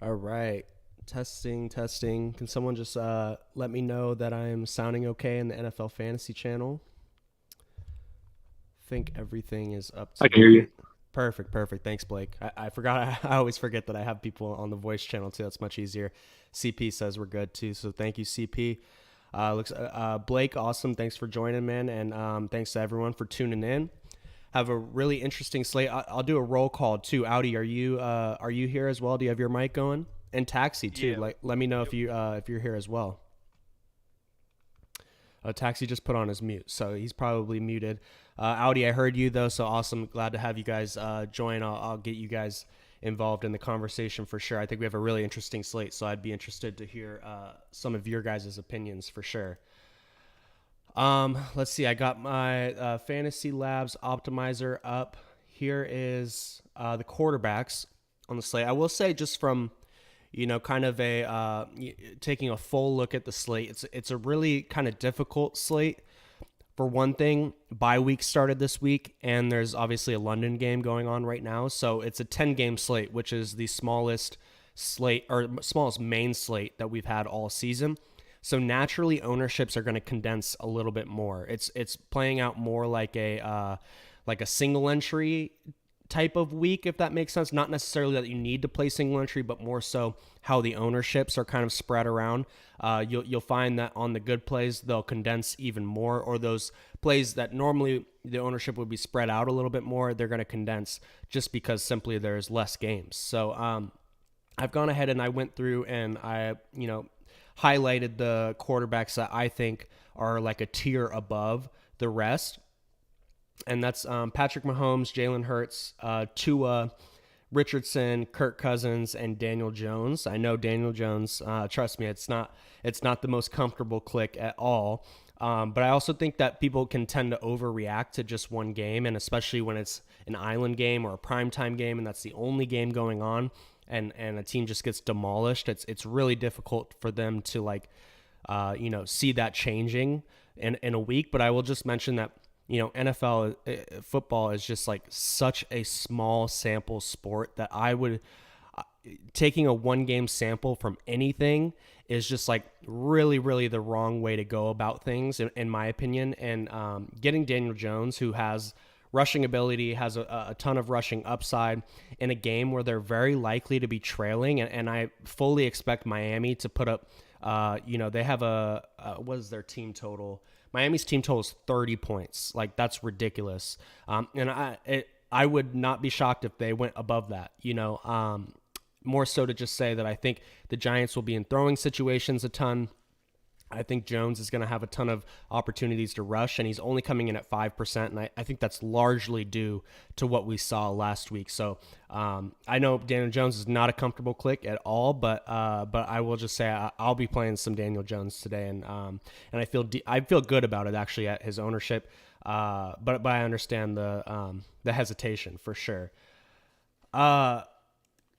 All right. Testing, testing. Can someone just let me know that I'm sounding okay in the NFL Fantasy channel? Think everything is up I to can hear you. date. Perfect, perfect. Thanks, Blake. I forgot. I always forget that I have people on the voice channel too. That's much easier. CP says we're good too. So thank you, CP. Blake, awesome. Thanks for joining, man. And thanks to everyone for tuning in. Have a really interesting slate. I'll do a roll call too. Audi, are you here as well? Do you have your mic going? And Taxi too. Yeah. Like, let me know Yep. if you're here as well. Taxi just put on his mute, so he's probably muted. Audi, I heard you though, so awesome. Glad to have you guys join. I'll get you guys involved in the conversation for sure. I think we have a really interesting slate, so I'd be interested to hear some of your guys' opinions for sure. Let's see. I got my Fantasy Labs optimizer up. Here is the quarterbacks on the slate. I will say, just from kind of a taking a full look at the slate, it's a really kind of difficult slate. For one thing, bye week started this week, and there's obviously a London game going on right now, so it's a 10-game slate, which is the smallest slate or smallest main slate that we've had all season. So naturally, ownerships are going to condense a little bit more. It's playing out more like a single entry type of week, if that makes sense. Not necessarily that you need to play single entry, but more so how the ownerships are kind of spread around. You'll find that on the good plays, they'll condense even more, or those plays that normally the ownership would be spread out a little bit more, they're going to condense just because simply there's less games. So I've gone ahead and I went through and I, highlighted the quarterbacks that I think are like a tier above the rest. And that's Patrick Mahomes, Jalen Hurts, Tua, Richardson, Kirk Cousins, and Daniel Jones. I know Daniel Jones. Trust me, it's not the most comfortable click at all. But I also think that people can tend to overreact to just one game, and especially when it's an island game or a primetime game, and that's the only game going on, and a team just gets demolished. It's really difficult for them to see that changing in a week. But I will just mention that NFL football is just like such a small sample sport that I would taking a one game sample from anything is just like really, really the wrong way to go about things, in my opinion. And getting Daniel Jones, who has rushing ability, has a ton of rushing upside in a game where they're very likely to be trailing. And I fully expect Miami to put up, they have what is their team total? Miami's team total is 30 points. Like, that's ridiculous. And I would not be shocked if they went above that, more so to just say that I think the Giants will be in throwing situations a ton. I think Jones is going to have a ton of opportunities to rush, and he's only coming in at 5%, and I think that's largely due to what we saw last week. So I know Daniel Jones is not a comfortable click at all, but I will just say I'll be playing some Daniel Jones today, and I feel good about it actually at his ownership, but I understand the hesitation for sure.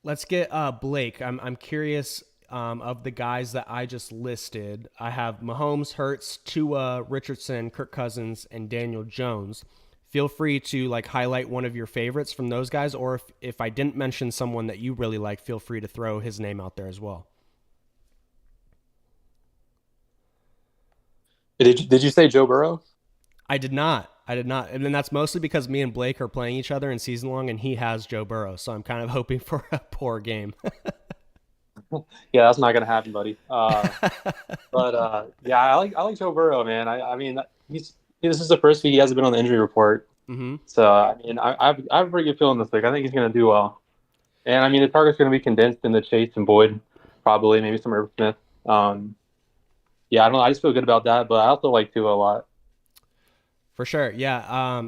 Let's get Blake. I'm curious. Of the guys that I just listed, I have Mahomes, Hurts, Tua, Richardson, Kirk Cousins, and Daniel Jones. Feel free to highlight one of your favorites from those guys, or if I didn't mention someone that you really like, feel free to throw his name out there as well. Did you say Joe Burrow? I did not. And then that's mostly because me and Blake are playing each other in season long, and he has Joe Burrow, so I'm kind of hoping for a poor game. Yeah, that's not gonna happen, buddy. But yeah, I like Joe Burrow, man. I mean, this is the first week he hasn't been on the injury report, Mm-hmm. so I mean, I have a pretty good feeling this week. I think he's gonna do well, and I mean, the target's gonna be condensed into Chase and Boyd, probably maybe some Irv Smith. Yeah, I don't know. I just feel good about that, but I also like Tua a lot. For sure. Yeah.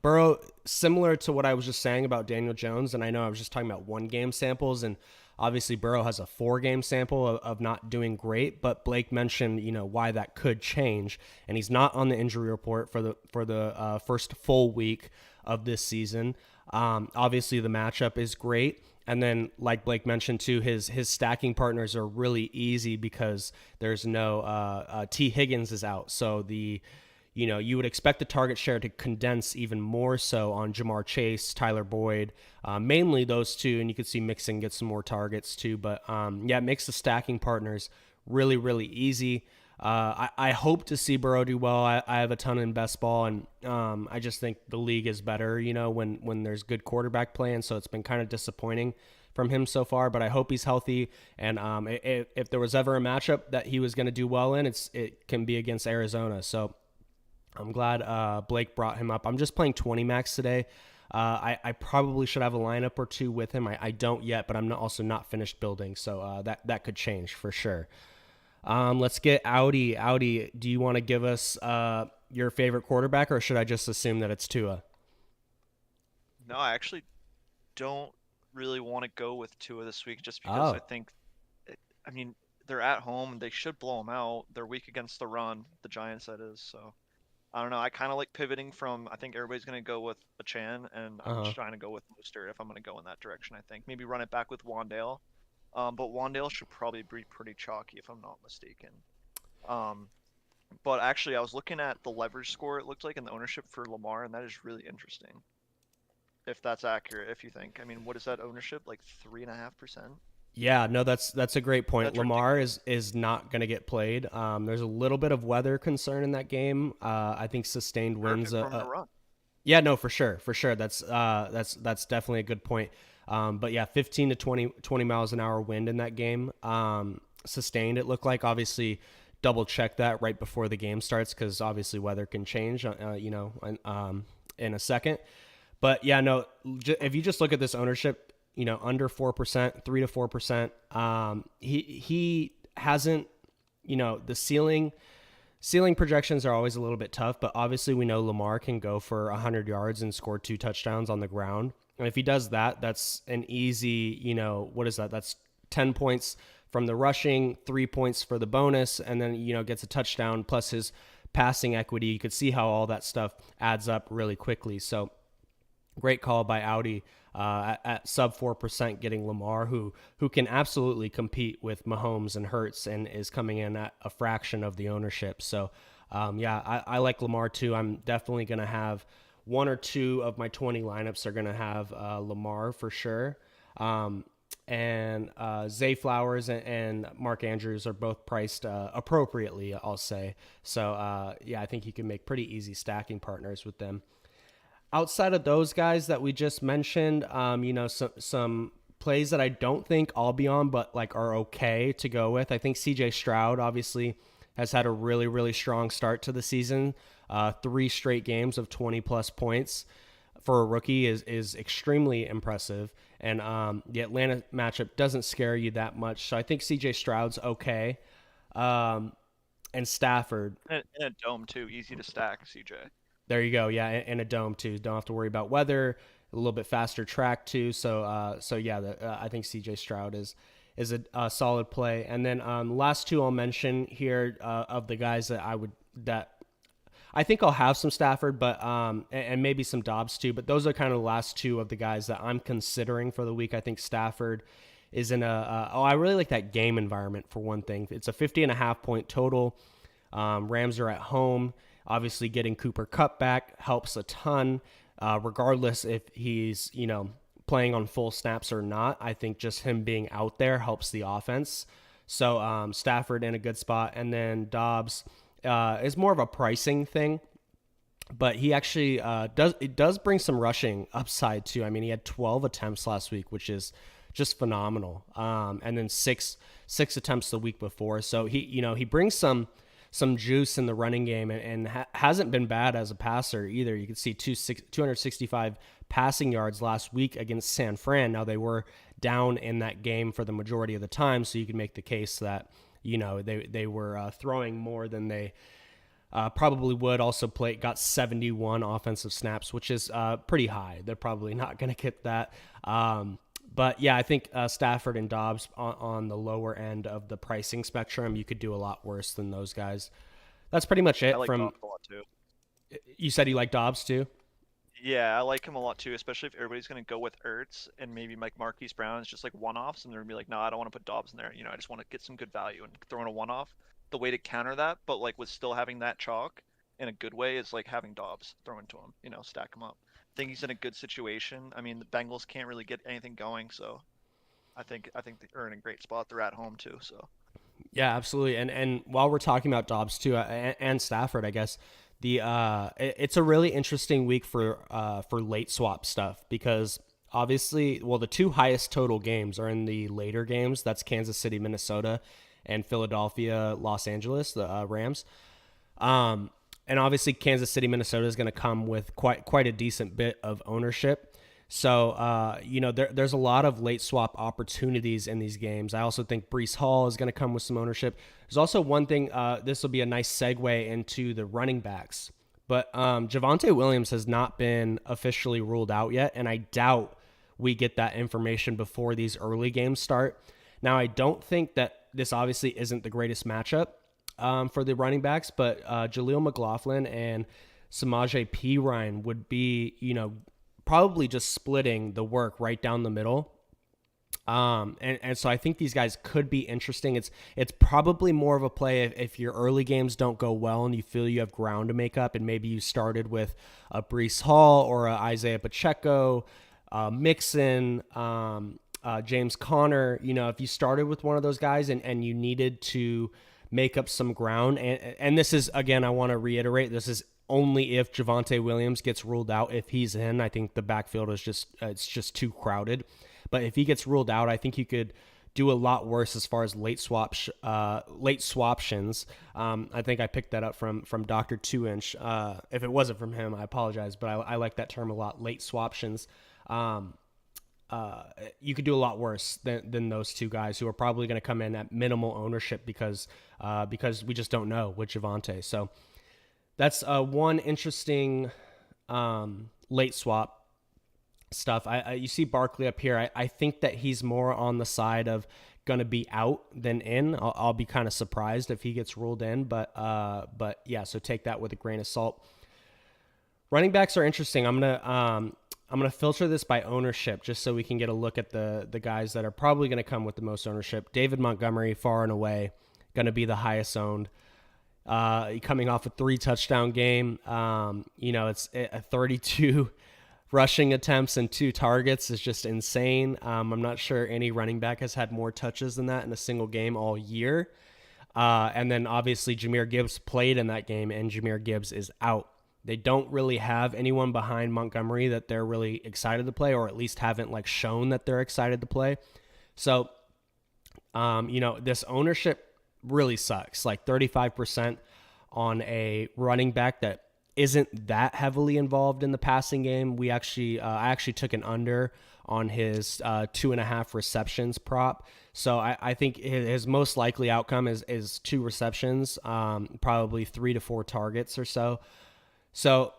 Burrow, similar to what I was just saying about Daniel Jones, and I know I was just talking about one game samples, and obviously Burrow has a 4 game sample of not doing great, but Blake mentioned, why that could change, and he's not on the injury report for the first full week of this season. Obviously the matchup is great. And then, like Blake mentioned too, his stacking partners are really easy because there's no T Higgins is out, so you would expect the target share to condense even more so on Jamar Chase, Tyler Boyd, mainly those two, and you could see Mixon get some more targets too. But yeah, it makes the stacking partners really, really easy. I hope to see Burrow do well. I have a ton in best ball, and I just think the league is better, when there's good quarterback play, and so it's been kind of disappointing from him so far. But I hope he's healthy, and if there was ever a matchup that he was going to do well in, it can be against Arizona. So I'm glad Blake brought him up. I'm just playing 20 max today. I probably should have a lineup or two with him. I don't yet, but I'm also not finished building, so that could change for sure. Let's get Audi. Audi, do you want to give us your favorite quarterback, or should I just assume that it's Tua? No, I actually don't really want to go with Tua this week just because I Oh, think, I mean, they're at home. They should blow them out. They're weak against the run, the Giants, that is. So I don't know. I kind of like pivoting from, I think everybody's going to go with a Chan, and I'm uh-huh. just trying to go with Mostert if I'm going to go in that direction, I think. Maybe run it back with Wandale. But Wandale should probably be pretty chalky if I'm not mistaken. Um, but actually, I was looking at the leverage score, it looked like, in the ownership for Lamar, and that is really interesting. If that's accurate, if you think. I mean, what is that ownership? Like 3.5%? Yeah, no, that's a great point. That's Lamar ridiculous. is not going to get played. There's a little bit of weather concern in that game. I think sustained winds. Perfect for him to run. Yeah, no, for sure, for sure. That's definitely a good point. But yeah, 15 to 20 miles an hour wind in that game. Sustained. It looked like, obviously. Double check that right before the game starts, because obviously weather can change. In a second. But yeah, no. If you just look at this ownership, under 4%, 3 to 4%. He hasn't. The ceiling projections are always a little bit tough, but obviously we know Lamar can go for 100 yards and score 2 touchdowns on the ground. And if he does that, that's an easy. What is that? That's 10 points from the rushing, 3 points for the bonus, and then gets a touchdown plus his passing equity. You could see how all that stuff adds up really quickly. So great call by Audi at sub 4%, getting Lamar, who can absolutely compete with Mahomes and Hurts, and is coming in at a fraction of the ownership. So yeah, I like Lamar too. I'm definitely going to have one or two of my 20 lineups are going to have Lamar for sure. And Zay Flowers and Mark Andrews are both priced appropriately, I'll say. So yeah, I think you can make pretty easy stacking partners with them. Outside of those guys that we just mentioned, some plays that I don't think I'll be on, but like are okay to go with. I think CJ Stroud obviously has had a really, really strong start to the season. 3 straight games of 20 plus points for a rookie is extremely impressive. And the Atlanta matchup doesn't scare you that much. So I think CJ Stroud's okay. Um, and Stafford, In a dome, too. Easy to stack, CJ. there you go. Yeah, and a dome too. Don't have to worry about weather. A little bit faster track too. So yeah, I think C.J. Stroud is a solid play. And then last two I'll mention here of the guys that I think I'll have some Stafford, but and maybe some Dobbs too. But those are kind of the last two of the guys that I'm considering for the week. I think Stafford is in I really like that game environment for one thing. It's a 50.5 point total. Rams are at home. Obviously, getting Cooper Kupp back helps a ton, regardless if he's playing on full snaps or not. I think just him being out there helps the offense. So Stafford in a good spot, and then Dobbs is more of a pricing thing, but he actually does bring some rushing upside too. I mean, he had 12 attempts last week, which is just phenomenal, and then six attempts the week before. So he brings some juice in the running game, and hasn't been bad as a passer either. You can see 265 passing yards last week against San Fran. Now they were down in that game for the majority of the time, so you can make the case that they were throwing more than they probably would. Also got 71 offensive snaps, which is pretty high. They're probably not going to get that. But yeah, I think Stafford and Dobbs on the lower end of the pricing spectrum. You could do a lot worse than those guys. That's pretty much I it like from. Dobbs a lot, too. You said you like Dobbs too? Yeah, I like him a lot too, especially if everybody's going to go with Ertz and maybe like Marquise Brown is just like one-offs, and they're going to be like, no, I don't want to put Dobbs in there. I just want to get some good value and throw in a one-off. The way to counter that, but like with still having that chalk in a good way, is like having Dobbs throw into him, stack him up. I think he's in a good situation. I mean, the Bengals can't really get anything going, so I think they're in a great spot. They're at home too, so. Yeah, absolutely. And while we're talking about Dobbs too, and Stafford, I guess it's a really interesting week for late swap stuff because obviously, well, the two highest total games are in the later games. That's Kansas City, Minnesota, and Philadelphia, Los Angeles, the Rams. And obviously, Kansas City, Minnesota is going to come with quite a decent bit of ownership. So, there's a lot of late swap opportunities in these games. I also think Breece Hall is going to come with some ownership. There's also one thing, this will be a nice segue into the running backs. But Javonte Williams has not been officially ruled out yet, and I doubt we get that information before these early games start. Now, I don't think that this obviously isn't the greatest matchup for the running backs, but Jaleel McLaughlin and Samaje Perine would be, probably just splitting the work right down the middle. And so I think these guys could be interesting. It's probably more of a play if your early games don't go well and you feel you have ground to make up, and maybe you started with a Breece Hall or a Isaiah Pacheco, Mixon, James Conner. If you started with one of those guys and you needed to make up some ground, and this is, again, I want to reiterate, this is only if Javonte Williams gets ruled out. If he's in, I think the backfield is it's just too crowded. But if he gets ruled out, I think you could do a lot worse as far as late swaptions. I think I picked that up from Dr. 2-Inch. If it wasn't from him, I apologize, but I like that term a lot, late swaptions. You could do a lot worse than those two guys who are probably going to come in at minimal ownership because we just don't know with Javonte. So that's one interesting late swap stuff. You see Barkley up here. I think that he's more on the side of going to be out than in. I'll be kind of surprised if he gets ruled in, but yeah, so take that with a grain of salt. Running backs are interesting. I'm gonna filter this by ownership just so we can get a look at the guys that are probably going to come with the most ownership. David Montgomery, far and away, going to be the highest owned. Coming off a 3-touchdown game, it's a 32 rushing attempts and 2 targets is just insane. I'm not sure any running back has had more touches than that in a single game all year. And then obviously Jahmyr Gibbs played in that game, and Jahmyr Gibbs is out. They don't really have anyone behind Montgomery that they're really excited to play, or at least haven't shown that they're excited to play. So, this ownership really sucks. 35% on a running back that isn't that heavily involved in the passing game. I actually took an under on his 2.5 receptions prop. So I think his most likely outcome is 2 receptions, probably 3 to 4 targets or so. So,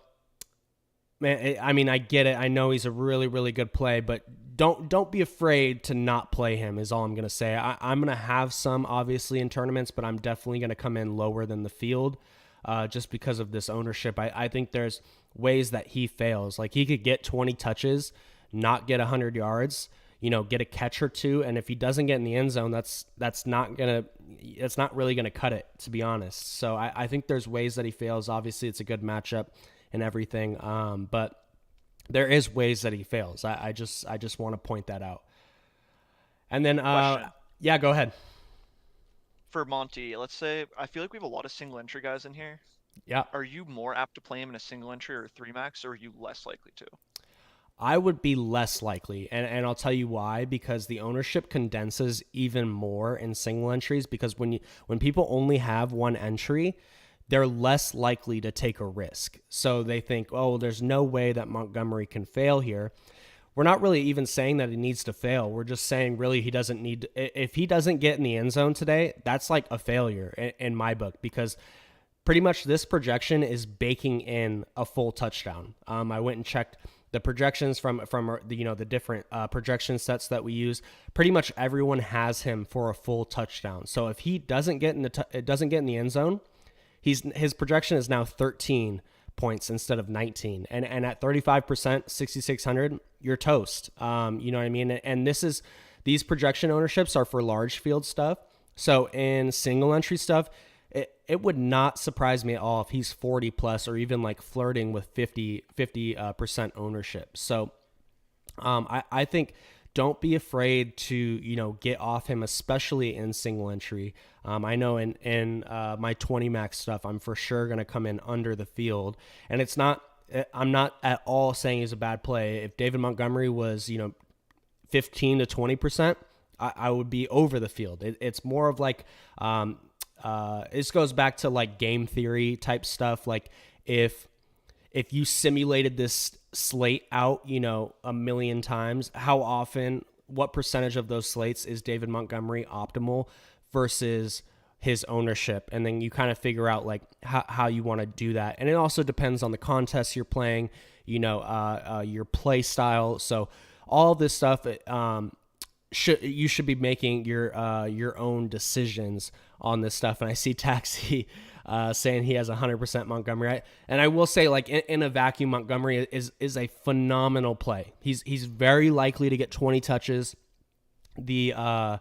man, I get it. I know he's a really, really good play, but don't be afraid to not play him is all I'm going to say. I'm going to have some, obviously, in tournaments, but I'm definitely going to come in lower than the field just because of this ownership. I think there's ways that he fails. He could get 20 touches, not get 100 yards, get a catch or 2, and if he doesn't get in the end zone, that's not really gonna cut it, to be honest. So I think there's ways that he fails. Obviously, it's a good matchup and everything, but there is ways that he fails. I just want to point that out. And then, yeah, go ahead. For Monty, let's say I feel like we have a lot of single entry guys in here. Yeah. Are you more apt to play him in a single entry or a 3 max, or are you less likely to? I would be less likely, and I'll tell you why, because the ownership condenses even more in single entries, because when people only have one entry, they're less likely to take a risk. So they think, oh, there's no way that Montgomery can fail here. We're not really even saying that he needs to fail. We're just saying really he doesn't need to, if he doesn't get in the end zone today, that's a failure in my book, because pretty much this projection is baking in a full touchdown. I went and checked the projections from the different projection sets that we use. Pretty much everyone has him for a full touchdown. So if he doesn't get in the end zone, his projection is now 13 points instead of 19. And at 35%, 6,600, you're toast. You know what I mean? And these projection ownerships are for large field stuff. So in single entry stuff, it would not surprise me at all if he's 40 plus or even like flirting with 50% ownership. So I think don't be afraid to, get off him, especially in single entry. I know in my 20 max stuff, I'm for sure going to come in under the field, and I'm not at all saying he's a bad play. If David Montgomery was, 15 to 20%, I would be over the field. It's more of like, this goes back to like game theory type stuff. Like if you simulated this slate out, a million times, how often, what percentage of those slates is David Montgomery optimal versus his ownership? And then you kind of figure out like how you want to do that. And it also depends on the contest you're playing, your play style. So all this stuff, you should be making your own decisions on this stuff. And I see Taxi saying he has 100% Montgomery. And I will say, like in a vacuum, Montgomery is a phenomenal play. He's very likely to get 20 touches. The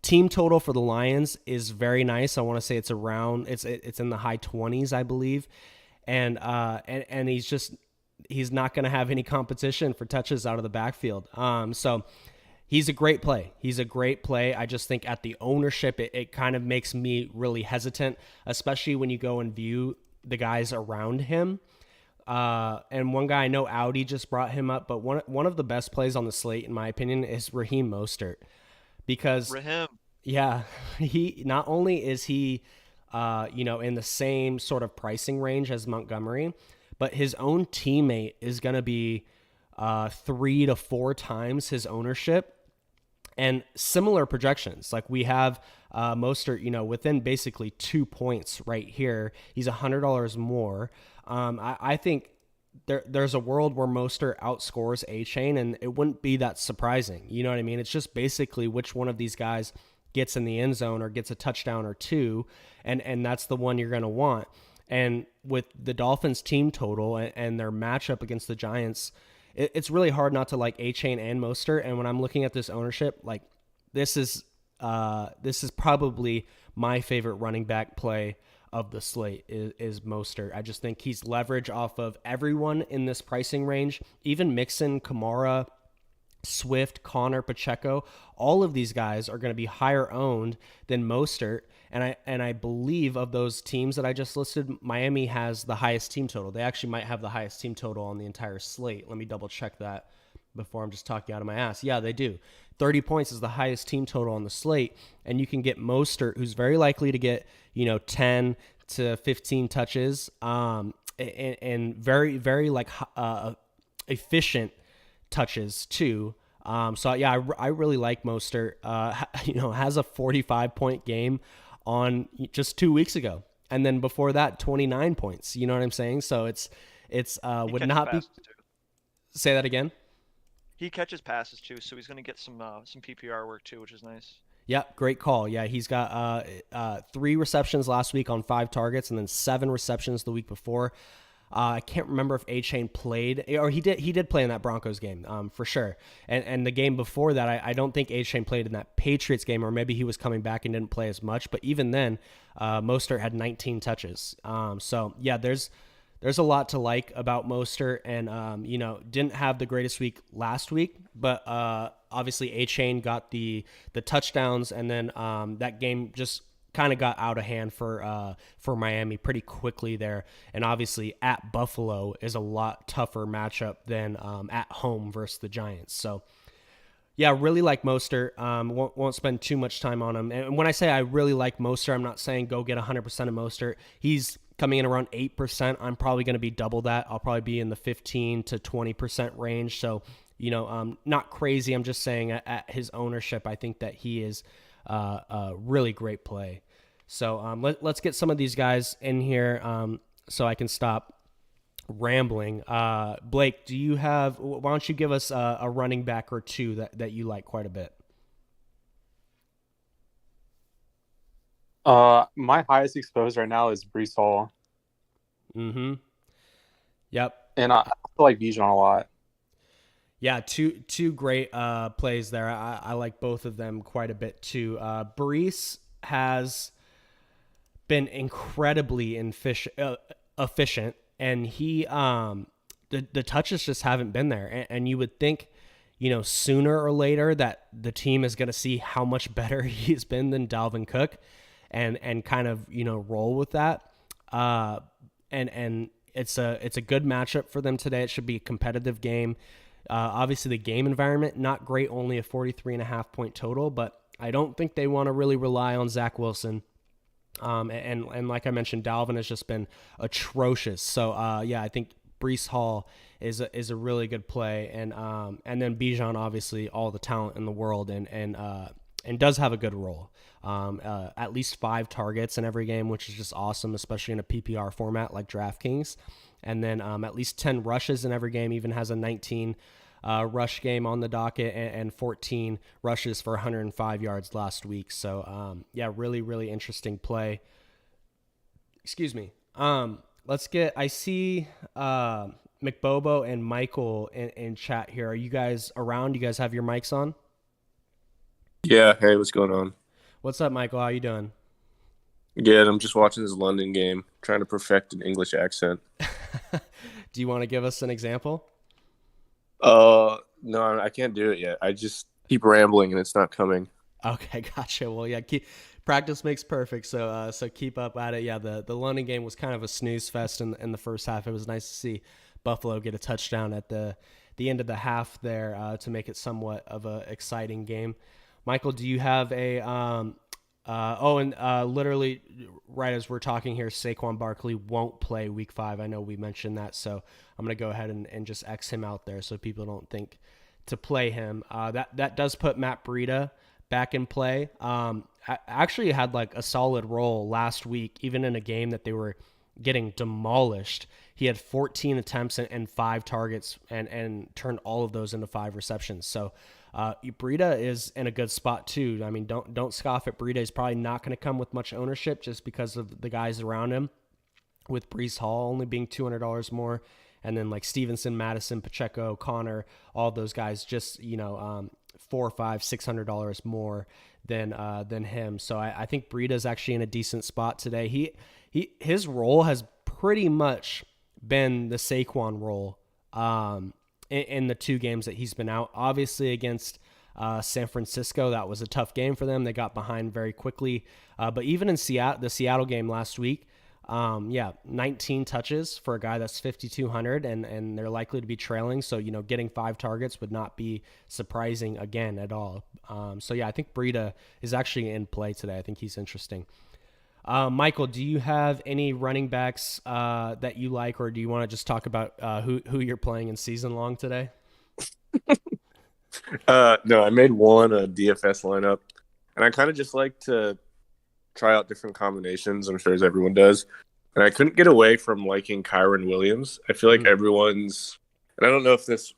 team total for the Lions is very nice. I want to say it's in the high 20s, I believe. And he's not going to have any competition for touches out of the backfield. So he's a great play. I just think at the ownership, it kind of makes me really hesitant, especially when you go and view the guys around him. And one guy I know, Audi just brought him up, but one of the best plays on the slate, in my opinion, is Raheem Mostert. Because yeah, he not only is he, in the same sort of pricing range as Montgomery, but his own teammate is going to be 3 to 4 times his ownership, and similar projections. Like we have Mostert, within basically 2 points right here. He's $100 more. I think there's a world where Mostert outscores A-Chain, and it wouldn't be that surprising. You know what I mean? It's just basically which one of these guys gets in the end zone or gets a touchdown or two, and that's the one you're going to want. And with the Dolphins team total and their matchup against the Giants, it's really hard not to like A-Chain and Mostert. And when I'm looking at this ownership, like this is probably my favorite running back play of the slate is Mostert. I just think he's leverage off of everyone in this pricing range, even Mixon, Kamara, Swift, Connor, Pacheco. All of these guys are going to be higher owned than Mostert. And I believe of those teams that I just listed, Miami has the highest team total. They actually might have the highest team total on the entire slate. Let me double check that before I'm just talking out of my ass. Yeah, they do. 30 points is the highest team total on the slate, and you can get Mostert, who's very likely to get 10 to 15 touches, and very very like efficient touches too. So yeah, I really like Mostert. Has a 45-point game on just 2 weeks ago, and then before that 29 points. You know what I'm saying? So it's would not be. Say that again. He catches passes too, so he's going to get some PPR work too, which is nice. Yeah, great call. Yeah, he's got 3 receptions last week on 5 targets, and then 7 receptions the week before. I can't remember if A-Chain played, or he did play in that Broncos game, for sure. And the game before that, I don't think A-Chain played in that Patriots game, or maybe he was coming back and didn't play as much. But even then, Mostert had 19 touches. So yeah, there's a lot to like about Mostert, and didn't have the greatest week last week, but obviously A-Chain got the touchdowns, and then that game just kind of got out of hand for Miami pretty quickly there. And obviously at Buffalo is a lot tougher matchup than at home versus the Giants. So yeah, really like Mostert. Won't spend too much time on him. And when I say I really like Mostert, I'm not saying go get 100% of Mostert. He's coming in around 8%. I'm probably going to be double that. I'll probably be in the 15 to 20% range. So, not crazy. I'm just saying at his ownership, I think that he is a really great play. So let's get some of these guys in here so I can stop rambling. Blake, why don't you give us a running back or two that you like quite a bit? My highest exposed right now is Breece Hall. Mm-hmm. Yep. And I feel like Bijan a lot. Yeah, two great plays there. I like both of them quite a bit too. Brees has been incredibly efficient, and the touches just haven't been there. And you would think, sooner or later that the team is going to see how much better he's been than Dalvin Cook, and kind of roll with that. And it's a good matchup for them today. It should be a competitive game. Obviously, the game environment not great, only a 43.5 point total, but I don't think they want to really rely on Zach Wilson. And like I mentioned, Dalvin has just been atrocious. So I think Brees Hall is a really good play, and then Bijan, obviously all the talent in the world, and does have a good role. At least 5 targets in every game, which is just awesome, especially in a PPR format like DraftKings. And then at least 10 rushes in every game. Even has a 19 rush game on the docket, and 14 rushes for 105 yards last week. So really, really interesting play. Excuse me. I see McBobo and Michael in chat here. Are you guys around? You guys have your mics on? Yeah, hey, what's going on? What's up, Michael? How you doing? Good. I'm just watching this London game, trying to perfect an English accent. Do you want to give us an example? No, I can't do it yet. I just keep rambling and it's not coming. Okay, gotcha. Well, yeah, practice makes perfect. So keep up at it. Yeah, the London game was kind of a snooze fest in the first half. It was nice to see Buffalo get a touchdown at the end of the half there to make it somewhat of a exciting game. Michael, do you have a literally right as we're talking here, Saquon Barkley won't play week 5. I know we mentioned that, so I'm going to go ahead and just X him out there so people don't think to play him. That does put Matt Breida back in play. Actually had like a solid role last week, even in a game that they were getting demolished. He had 14 attempts and 5 targets and turned all of those into 5 receptions. So Breida is in a good spot too. I mean, don't scoff at Breida. He's probably not going to come with much ownership just because of the guys around him, with Brees Hall only being $200 more, and then like Stevenson, Madison, Pacheco, Connor, all those guys just $400, $500, $600 more than him. So I think Breida's actually in a decent spot today. His role has pretty much been the Saquon role in the 2 games that he's been out. Obviously against San Francisco, that was a tough game for them. They got behind very quickly. But even in the Seattle game last week, 19 touches for a guy that's 5,200, and they're likely to be trailing. So, getting 5 targets would not be surprising again at all. I think Breida is actually in play today. I think he's interesting. Michael, do you have any running backs that you like, or do you want to just talk about who you're playing in season long today? No, I made a DFS lineup, and I kind of just like to try out different combinations. I'm sure as everyone does, and I couldn't get away from liking Kyron Williams. I feel like everyone's, and I don't know if this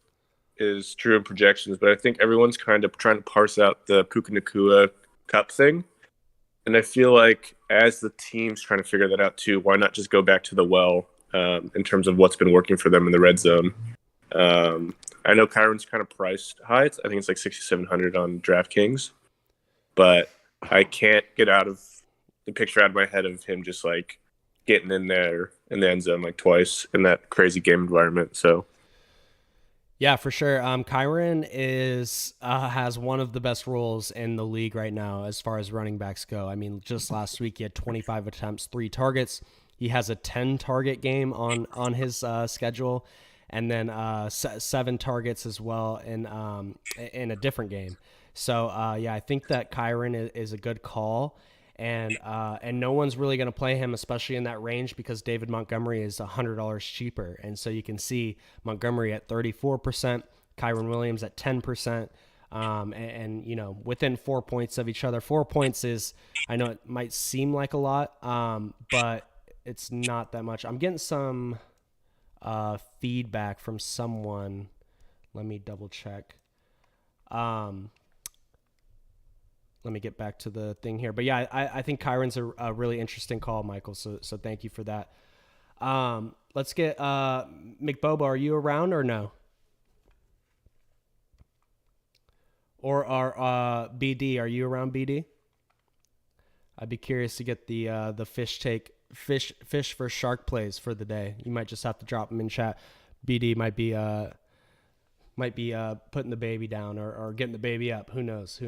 is true in projections, but I think everyone's kind of trying to parse out the Puka Nacua Cup thing. And I feel like as the team's trying to figure that out too, why not just go back to the well in terms of what's been working for them in the red zone? I know Kyron's kind of priced high. I think it's like 6,700 on DraftKings, but I can't get out of the picture out of my head of him just like getting in there in the end zone like twice in that crazy game environment. So. Yeah, for sure. Kyron has one of the best roles in the league right now as far as running backs go. I mean, just last week he had 25 attempts, 3 targets. He has a 10-target game on his schedule, and then 7 targets as well in a different game. So I think that Kyron is a good call. And no one's really going to play him, especially in that range, because David Montgomery is $100 cheaper. And so you can see Montgomery at 34%, Kyron Williams at 10%, and within 4 points of each other. 4 points is, I know it might seem like a lot, but it's not that much. I'm getting some feedback from someone. Let me double check. Let me get back to the thing here. But yeah, I think Kyron's a really interesting call, Michael. So thank you for that. Let's get McBobo. Are you around or no? Or are BD? Are you around, BD? I'd be curious to get the fish for shark plays for the day. You might just have to drop them in chat. BD might be putting the baby down or getting the baby up. Who knows?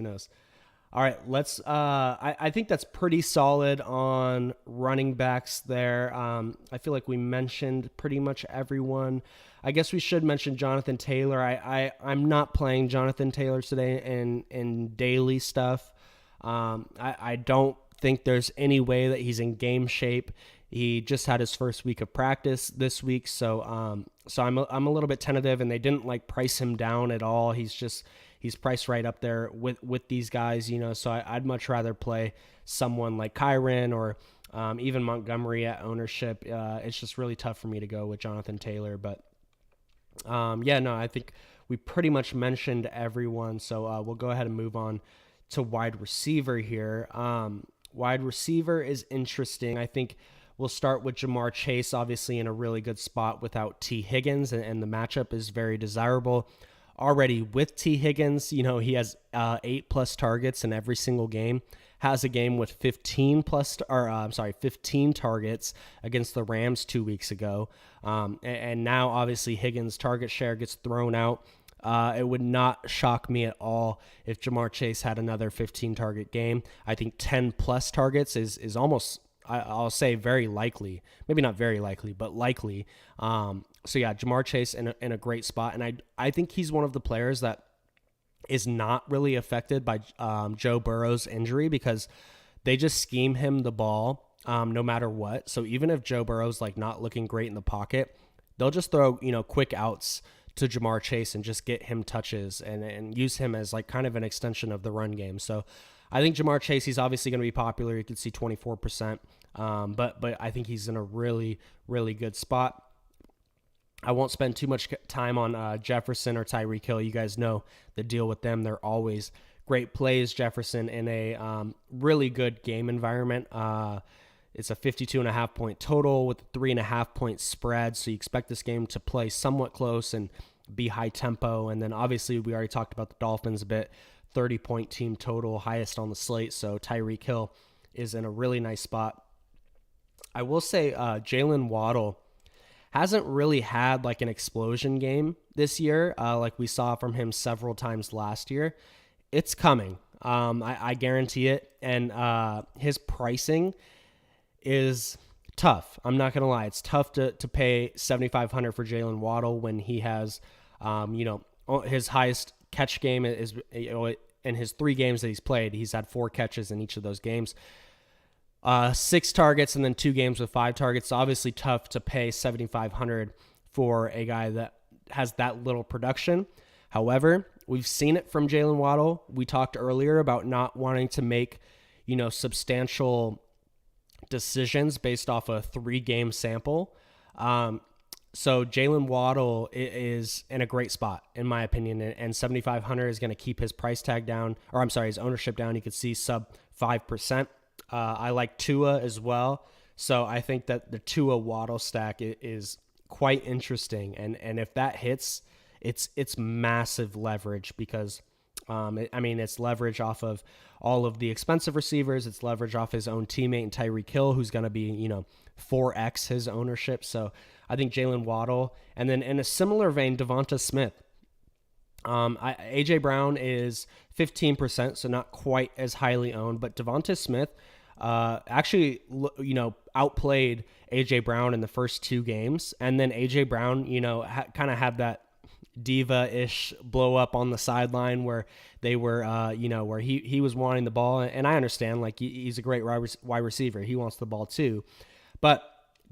All right, let's. I think that's pretty solid on running backs there. I feel like we mentioned pretty much everyone. I guess we should mention Jonathan Taylor. I'm not playing Jonathan Taylor today in daily stuff. I don't think there's any way that he's in game shape. He just had his first week of practice this week, so I'm a little bit tentative, and they didn't like price him down at all. He's priced right up there with these guys, So I'd much rather play someone like Kyron or even Montgomery at ownership. It's just really tough for me to go with Jonathan Taylor, but I think we pretty much mentioned everyone, so we'll go ahead and move on to wide receiver here. Wide receiver is interesting. I think we'll start with Jamar Chase, obviously in a really good spot without T. Higgins, and the matchup is very desirable. Already with T. Higgins, he has 8+ targets in every single game. Has a game with 15 targets against the Rams 2 weeks ago. And now obviously Higgins' target share gets thrown out. It would not shock me at all if Jamar Chase had another 15 target game. I think 10+ targets is almost, I'll say, very likely. Maybe not very likely, but likely. So yeah, Jamar Chase in a great spot. And I think he's one of the players that is not really affected by Joe Burrow's injury, because they just scheme him the ball no matter what. So even if Joe Burrow's like not looking great in the pocket, they'll just throw, quick outs to Jamar Chase and just get him touches and use him as like kind of an extension of the run game. So I think Jamar Chase, he's obviously going to be popular. You can see 24%, but I think he's in a really, really good spot. I won't spend too much time on Jefferson or Tyreek Hill. You guys know the deal with them. They're always great plays. Jefferson in a really good game environment. It's a 52.5 point total with a 3.5 point spread. So you expect this game to play somewhat close and be high tempo. And then obviously we already talked about the Dolphins a bit. 30-point team total, highest on the slate. So Tyreek Hill is in a really nice spot. I will say Jalen Waddle hasn't really had like an explosion game this year, like we saw from him several times last year. It's coming. I guarantee it. And his pricing is tough. I'm not going to lie. It's tough to pay $7,500 for Jalen Waddle when he has, his highest catch game is in his 3 games that he's played. He's had 4 catches in each of those games. 6 targets and then 2 games with 5 targets. Obviously tough to pay $7,500 for a guy that has that little production. However, we've seen it from Jalen Waddle. We talked earlier about not wanting to make, substantial decisions based off a 3-game sample. So Jalen Waddle is in a great spot, in my opinion, and $7,500 is going to keep his price tag down, his ownership down. You can see sub 5%. I like Tua as well. So I think that the Tua Waddle stack is quite interesting. And if that hits, it's massive leverage because, it's leverage off of all of the expensive receivers. It's leverage off his own teammate and Tyreek Hill, who's going to be, 4x his ownership. So I think Jalen Waddle. And then in a similar vein, Devonta Smith. AJ Brown is 15%, so not quite as highly owned, but Devonta Smith actually, outplayed AJ Brown in the first 2 games, and then AJ Brown, kind of had that diva-ish blow up on the sideline where they were, where he was wanting the ball, and I understand, like he's a great wide receiver, he wants the ball too, but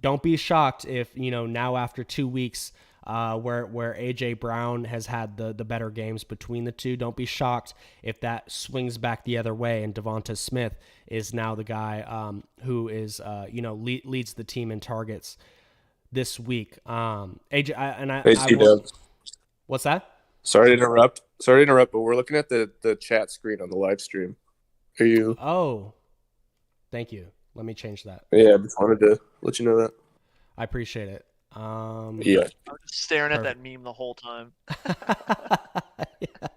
don't be shocked if now after 2 weeks. Where AJ Brown has had the better games between the two. Don't be shocked if that swings back the other way and Devonta Smith is now the guy who is leads the team in targets this week. What's that? Sorry to interrupt, but we're looking at the chat screen on the live stream. Are you? Oh, thank you. Let me change that. Yeah, I just wanted to let you know that. I appreciate it. Yeah. I'm just staring at that Perfect. meme the whole time. Yeah.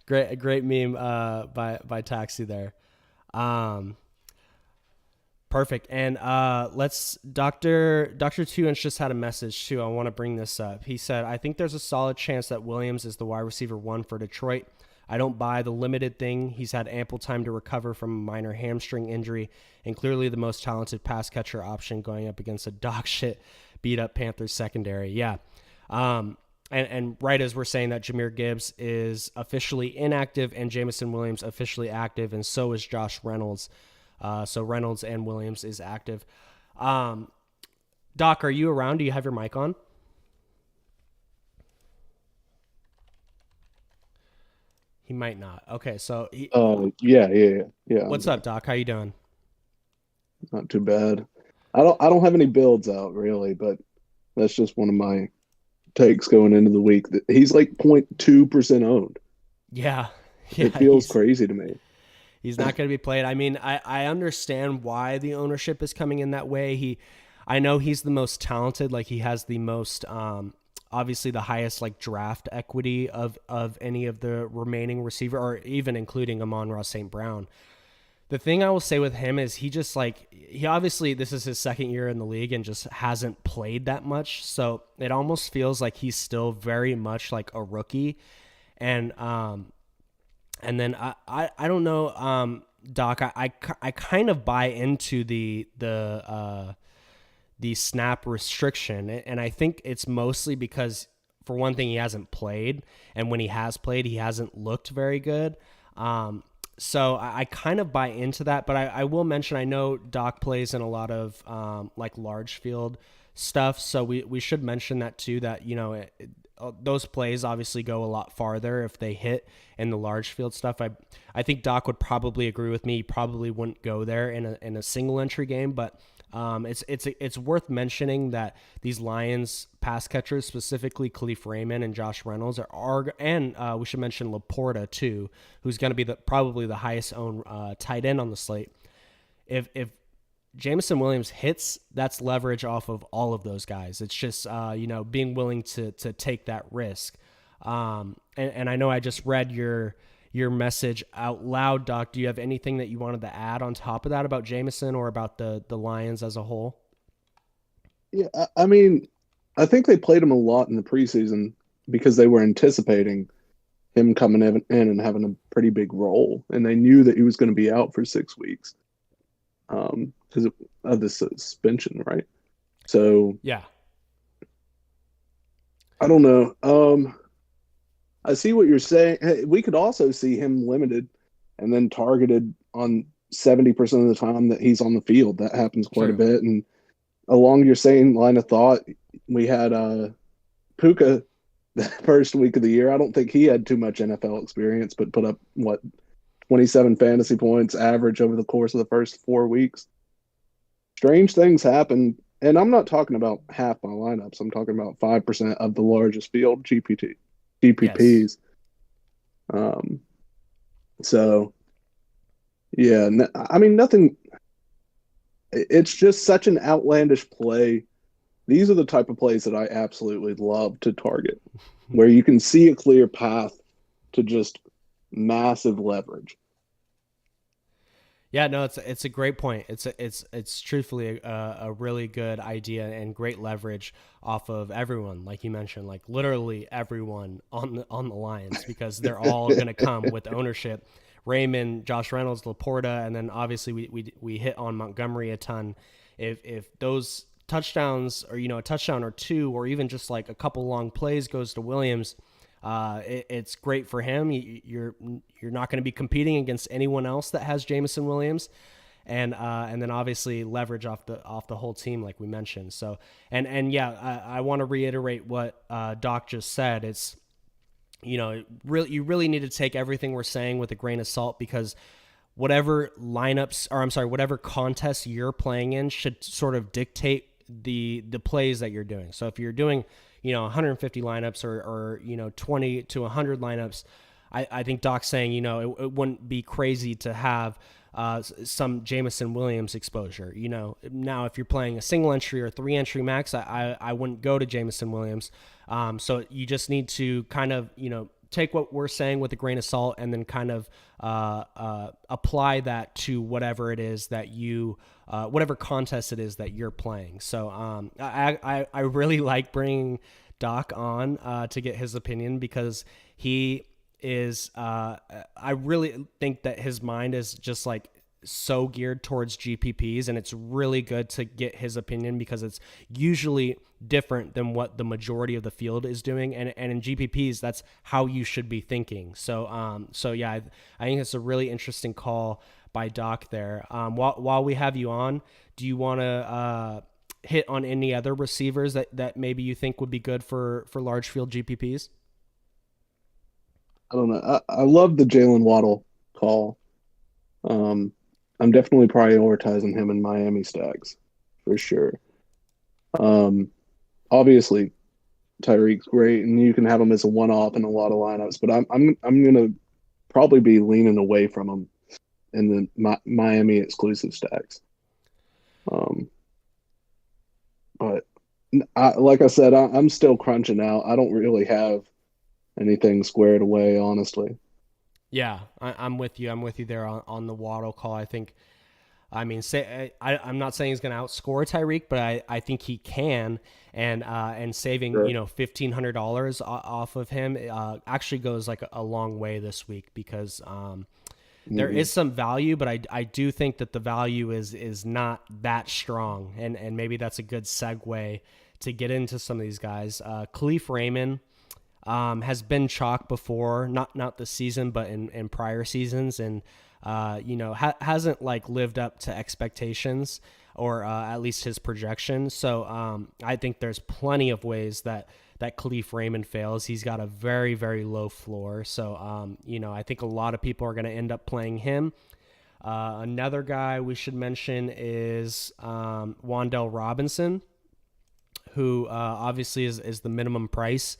Great meme by Taxi there. Um, Perfect. And let's Dr. Two Inch just had a message too. I want to bring this up. He said, I think there's a solid chance that Williams is the wide receiver 1 for Detroit. I don't buy the limited thing. He's had ample time to recover from a minor hamstring injury and clearly the most talented pass catcher option going up against a dog shit beat up Panthers secondary. Yeah. And right as we're saying that, Jahmyr Gibbs is officially inactive and Jameson Williams officially active, and so is Josh Reynolds. So Reynolds and Williams is active. Doc, are you around? Do you have your mic on? He might not. Okay, so Yeah. what's up, Doc? How you doing? Not too bad. I don't have any builds out really, but that's just one of my takes going into the week. That he's like 0.2% owned. Yeah, It feels crazy to me. He's not going to be played. I mean, I understand why the ownership is coming in that way. I know he's the most talented. Like he has the most, obviously the highest like draft equity of any of the remaining receiver, or even including Amon-Ra St. Brown. The thing I will say with him is he obviously, this is his second year in the league and just hasn't played that much. So it almost feels like he's still very much like a rookie. And then I don't know, Doc, I kind of buy into the snap restriction. And I think it's mostly because, for one thing, he hasn't played. And when he has played, he hasn't looked very good. So I kind of buy into that, but I will mention, I know Doc plays in a lot of like large field stuff. So we should mention that too, that, those plays obviously go a lot farther if they hit in the large field stuff. I think Doc would probably agree with me. He probably wouldn't go there in a single entry game, but it's worth mentioning that these Lions pass catchers, specifically Khalif Raymond and Josh Reynolds, and we should mention Laporta too, who's going to be probably the highest owned tight end on the slate. If Jameson Williams hits, that's leverage off of all of those guys. It's just being willing to take that risk. And I know I just read your message out loud, Doc. Do you have anything that you wanted to add on top of that about Jameson or about the Lions as a whole? Yeah, I mean, I think they played him a lot in the preseason because they were anticipating him coming in and having a pretty big role, and they knew that he was going to be out for 6 weeks because of the suspension, right? So Yeah, I don't know. I see what you're saying. Hey, we could also see him limited and then targeted on 70% of the time that he's on the field. That happens quite a bit. And along your same line of thought, we had Puka the first week of the year. I don't think he had too much NFL experience, but put up, 27 fantasy points average over the course of the first 4 weeks. Strange things happen. And I'm not talking about half my lineups. I'm talking about 5% of the largest field GPPs. Yes. So, yeah, I mean, nothing. It's just such an outlandish play. These are the type of plays that I absolutely love to target, where you can see a clear path to just massive leverage. Yeah, no, it's a great point. It's truthfully a really good idea and great leverage off of everyone, like you mentioned, like literally everyone on the Lions, because they're all going to come with ownership. Raymond, Josh Reynolds, Laporta, and then obviously we hit on Montgomery a ton. If those touchdowns, or a touchdown or two, or even just like a couple long plays goes to Williams, it's great for him. You're not going to be competing against anyone else that has Jameson Williams, and then obviously leverage off the whole team, like we mentioned. So I want to reiterate what Doc just said. It's you really need to take everything we're saying with a grain of salt, because whatever whatever contest you're playing in should sort of dictate the plays that you're doing. So if you're doing 150 lineups or 20 to 100 lineups, I think Doc's saying, it wouldn't be crazy to have some Jamison Williams exposure. Now if you're playing a single entry or 3 entry max, I wouldn't go to Jamison Williams. So you just need to kind of take what we're saying with a grain of salt, and then kind of apply that to whatever it is that whatever contest it is that you're playing. So I really like bringing Doc on to get his opinion, because he is I really think that his mind is just like so geared towards GPPs, and it's really good to get his opinion because it's usually different than what the majority of the field is doing, and in GPPs that's how you should be thinking. So yeah, I think it's a really interesting call by Doc there. While we have you on, do you want to hit on any other receivers that maybe you think would be good for large field GPPs? I don't know. I love the Jalen Waddle call. I'm definitely prioritizing him in Miami stacks for sure. Obviously, Tyreek's great, and you can have him as a one-off in a lot of lineups. But I'm gonna probably be leaning away from him in the Miami exclusive stacks. But like I said, I'm still crunching out. I don't really have anything squared away, honestly. Yeah, I'm with you. I'm with you there on the Waddle call. I'm not saying he's going to outscore Tyreek, but I think he can, and saving Sure. $1,500 off of him actually goes like a long way this week, because there is some value, but I do think that the value is not that strong, and maybe that's a good segue to get into some of these guys. Khalif Raymond has been chalk before, not this season, but in prior seasons, and hasn't like lived up to expectations, or at least his projection. So I think there's plenty of ways that Khalif Raymond fails. He's got a very, very low floor. So I think a lot of people are going to end up playing him. Another guy we should mention is Wan'Dale Robinson, who obviously is the minimum price.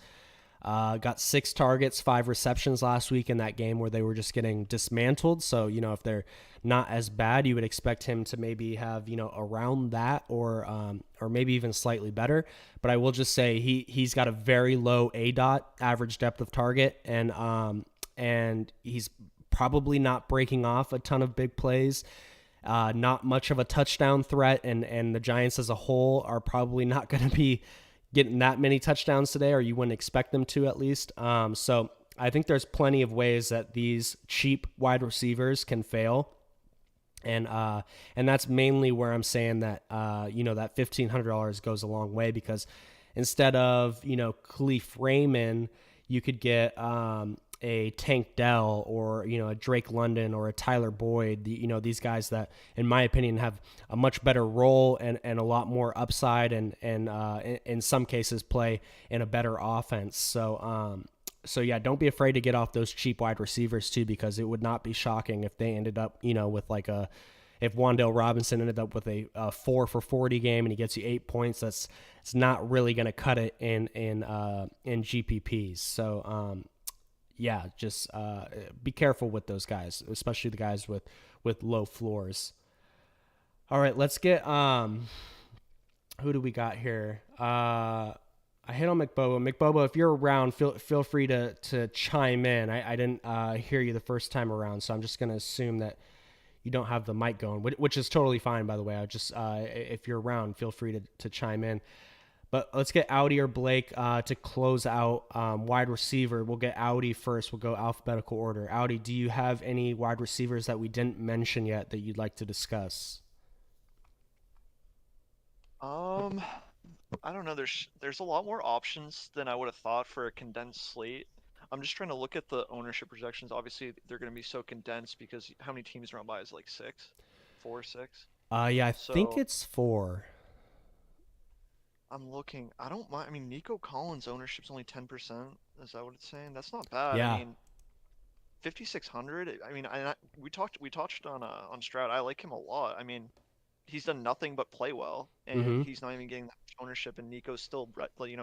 Got 6 targets, 5 receptions last week in that game where they were just getting dismantled. So, if they're not as bad, you would expect him to maybe have, around that, or maybe even slightly better. But I will just say he's got a very low ADOT, average depth of target, and he's probably not breaking off a ton of big plays. Not much of a touchdown threat, and the Giants as a whole are probably not going to be getting that many touchdowns today, or you wouldn't expect them to, at least. So I think there's plenty of ways that these cheap wide receivers can fail. And that's mainly where I'm saying that, that $1,500 goes a long way, because instead of, Khalif Raymond, you could get a Tank Dell, or a Drake London, or a Tyler Boyd. These guys that, in my opinion, have a much better role and a lot more upside, and in some cases play in a better offense. So yeah, don't be afraid to get off those cheap wide receivers too, because it would not be shocking if they ended up with like if Wan'Dale Robinson ended up with a 4 for 40 game and he gets you 8 points. It's not really going to cut it in GPPs. So yeah, just be careful with those guys, especially the guys with low floors. All right, let's get who do we got here? I hit on McBobo. McBobo, if you're around, feel free to chime in. I didn't hear you the first time around, so I'm just going to assume that you don't have the mic going, which is totally fine, by the way. I just if you're around, feel free to chime in. But let's get Audi or Blake to close out wide receiver. We'll get Audi first. We'll go alphabetical order. Audi, do you have any wide receivers that we didn't mention yet that you'd like to discuss? I don't know. There's a lot more options than I would have thought for a condensed slate. I'm just trying to look at the ownership projections. Obviously, they're going to be so condensed because how many teams run by is like 4, 6. Yeah, I think it's 4. I'm looking. I don't mind. I mean, Nico Collins' ownership's only 10%. Is that what it's saying? That's not bad. Yeah. I mean, 5,600. I mean, we touched on Stroud. I like him a lot. I mean, he's done nothing but play well, and he's not even getting that much ownership, and Nico's still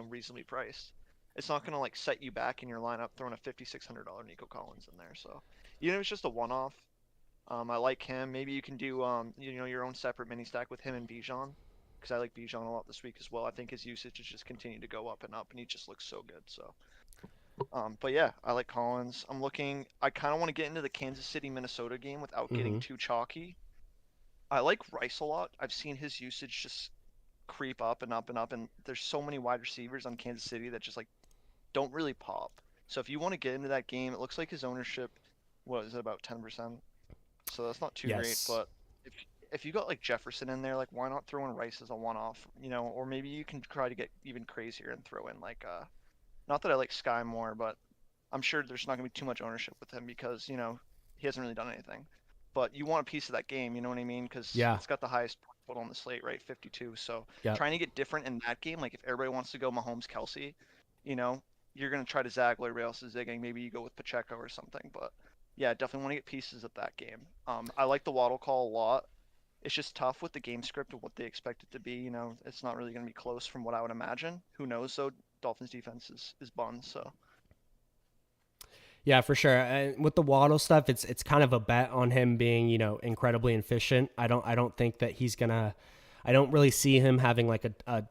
reasonably priced. It's not gonna like set you back in your lineup throwing a $5,600 Nico Collins in there. So, it's just a one-off. I like him. Maybe you can do your own separate mini stack with him and Bijan, because I like Bijan a lot this week as well. I think his usage has just continued to go up, and he just looks so good. So, but yeah, I like Collins. I kind of want to get into the Kansas City Minnesota game without getting too chalky. I like Rice a lot. I've seen his usage just creep up and up and up, and there's so many wide receivers on Kansas City that just like don't really pop. So if you want to get into that game, it looks like his ownership was about 10%. So that's not too great, Yes. but if you got like Jefferson in there, like why not throw in Rice as a one-off, or maybe you can try to get even crazier and throw in like not that I like Sky more, but I'm sure there's not gonna be too much ownership with him because he hasn't really done anything. But you want a piece of that game, you know what I mean? Because Yeah. it's got the highest point total on the slate, right? 52. So Yep. trying to get different in that game, like if everybody wants to go Mahomes, Kelsey, you know, you're gonna try to zag while everybody else is zigging. Maybe you go with Pacheco or something. But yeah, definitely want to get pieces of that game. I like the Waddle call a lot. It's just tough with the game script and what they expect it to be. It's not really going to be close from what I would imagine. Who knows, though? Dolphins defense is bun, so. Yeah, for sure. And with the Waddle stuff, it's kind of a bet on him being, incredibly efficient. I don't think that he's gonna. I don't really see him having like a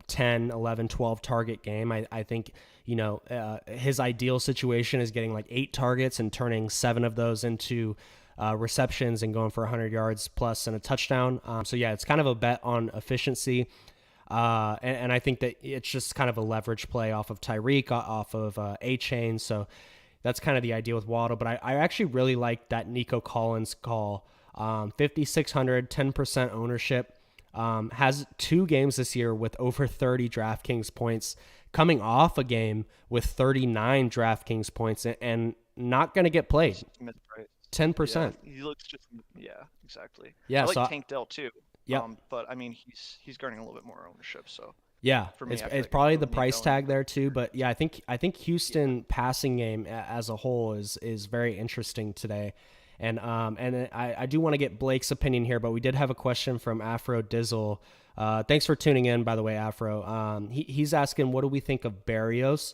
10, 11, 12 target game. I think his ideal situation is getting like 8 targets and turning 7 of those into receptions and going for 100 yards plus and a touchdown. So yeah, it's kind of a bet on efficiency. And I think that it's just kind of a leverage play off of Tyreek, off of A-Chain. So that's kind of the idea with Waddle. But I actually really like that Nico Collins call. 5,600, 10% ownership. Has 2 games this year with over 30 DraftKings points, coming off a game with 39 DraftKings points and not going to get played. 10%. Yeah, he looks just exactly. Yeah, I like so Tank Dell too. Yep. But I mean he's garnering a little bit more ownership, so yeah, for me, it's probably the price tag there too. But yeah, I think Houston passing game as a whole is very interesting today. And I do want to get Blake's opinion here, but we did have a question from Afro Dizzle. Thanks for tuning in, by the way, Afro. He's asking, what do we think of Berrios?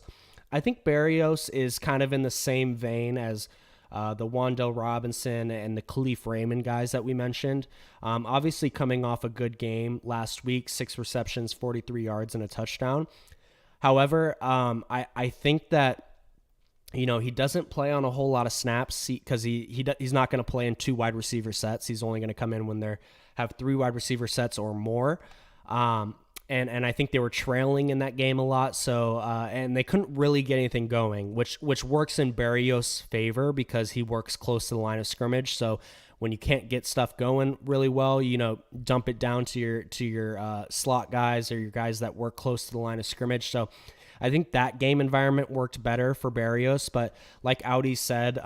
I think Berrios is kind of in the same vein as the Wan'Dale Robinson and the Khalif Raymond guys that we mentioned. Obviously coming off a good game last week, 6 receptions, 43 yards, and a touchdown. However, I think that he doesn't play on a whole lot of snaps because he's not going to play in 2 wide receiver sets. He's only going to come in when they have 3 wide receiver sets or more. And I think they were trailing in that game a lot. So and they couldn't really get anything going, which works in Berrios' favor because he works close to the line of scrimmage. So when you can't get stuff going really well, dump it down to your slot guys or your guys that work close to the line of scrimmage. So I think that game environment worked better for Berrios, but like Audi said,